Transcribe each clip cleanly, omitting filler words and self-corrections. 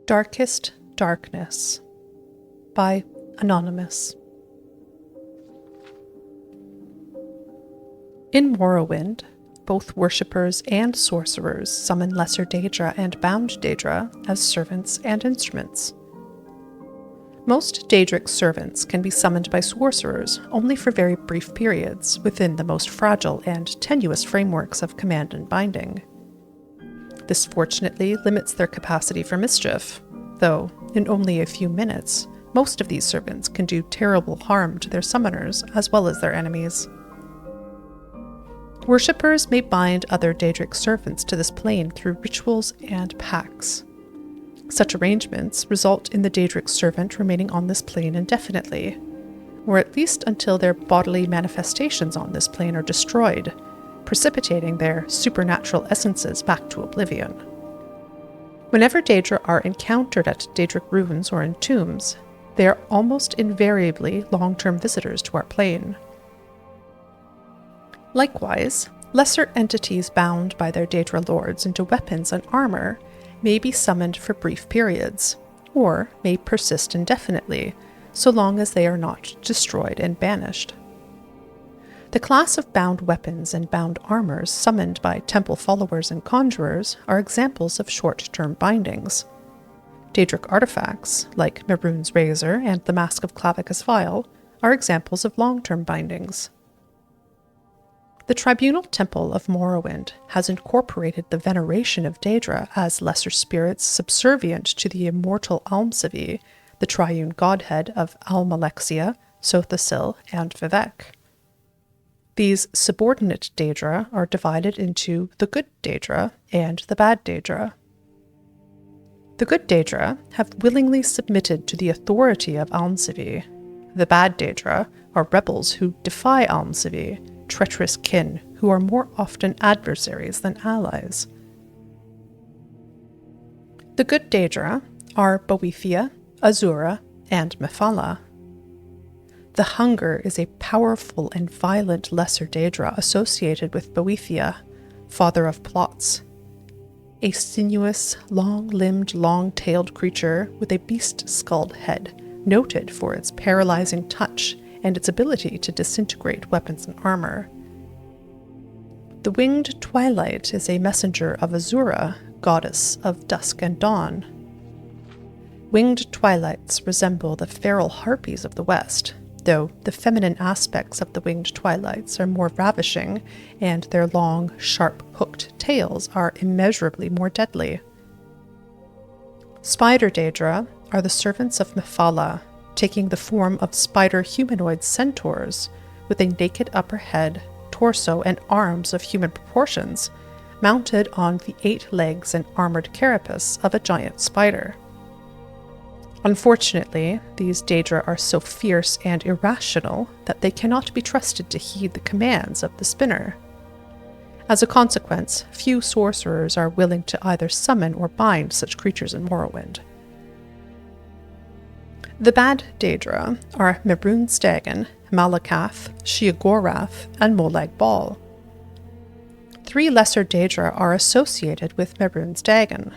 Darkest Darkness by Anonymous. In Morrowind, both worshippers and sorcerers summon Lesser Daedra and Bound Daedra as servants and instruments. Most Daedric servants can be summoned by sorcerers only for very brief periods within the most fragile and tenuous frameworks of command and binding. This fortunately limits their capacity for mischief, though in only a few minutes, most of these servants can do terrible harm to their summoners as well as their enemies. Worshippers may bind other Daedric servants to this plane through rituals and pacts. Such arrangements result in the Daedric servant remaining on this plane indefinitely, or at least until their bodily manifestations on this plane are destroyed, precipitating their supernatural essences back to Oblivion. Whenever Daedra are encountered at Daedric ruins or in tombs, they are almost invariably long-term visitors to our plane. Likewise, lesser entities bound by their Daedra lords into weapons and armor may be summoned for brief periods, or may persist indefinitely, so long as they are not destroyed and banished. The class of bound weapons and bound armors summoned by temple followers and conjurers are examples of short-term bindings. Daedric artifacts, like Mehrunes' razor and the Mask of Clavicus Vile, are examples of long-term bindings. The Tribunal Temple of Morrowind has incorporated the veneration of Daedra as lesser spirits subservient to the immortal Almsivi, the triune godhead of Almalexia, Sothosil, and Vivec. These subordinate Daedra are divided into the good Daedra and the bad Daedra. The good Daedra have willingly submitted to the authority of Almsivi. The bad Daedra are rebels who defy Almsivi, treacherous kin who are more often adversaries than allies. The good Daedra are Boethia, Azura, and Mephala. The Hunger is a powerful and violent lesser Daedra associated with Boethia, father of plots. A sinuous, long-limbed, long-tailed creature with a beast-skulled head, noted for its paralyzing touch and its ability to disintegrate weapons and armor. The Winged Twilight is a messenger of Azura, goddess of dusk and dawn. Winged Twilights resemble the feral harpies of the West, though the feminine aspects of the Winged Twilights are more ravishing, and their long, sharp-hooked tails are immeasurably more deadly. Spider Daedra are the servants of Mephala, taking the form of spider humanoid centaurs with a naked upper head, torso, and arms of human proportions, mounted on the 8 legs and armored carapace of a giant spider. Unfortunately, these Daedra are so fierce and irrational that they cannot be trusted to heed the commands of the spinner. As a consequence, few sorcerers are willing to either summon or bind such creatures in Morrowind. The bad Daedra are Mehrunes Dagon, Malakath, Sheogorath, and Molag Bal. 3 lesser Daedra are associated with Mehrunes Dagon: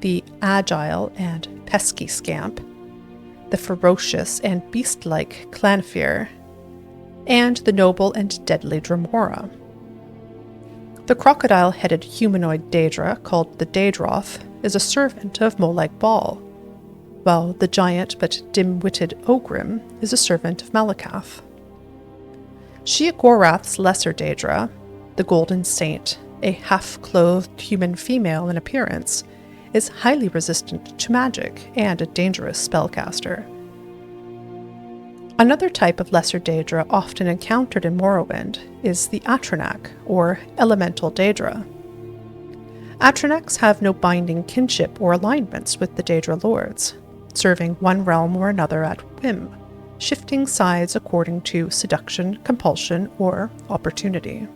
the agile and pesky Scamp, the ferocious and beast-like Clanfear, and the noble and deadly Dremora. The crocodile-headed humanoid Daedra, called the Daedroth, is a servant of Molag Bal, while the giant but dim-witted Ogrim is a servant of Malakath. Sheogorath's lesser Daedra, the Golden Saint, a half-clothed human female in appearance, is highly resistant to magic and a dangerous spellcaster. Another type of lesser Daedra often encountered in Morrowind is the Atronach, or Elemental Daedra. Atronachs have no binding kinship or alignments with the Daedra lords, serving one realm or another at whim, shifting sides according to seduction, compulsion, or opportunity.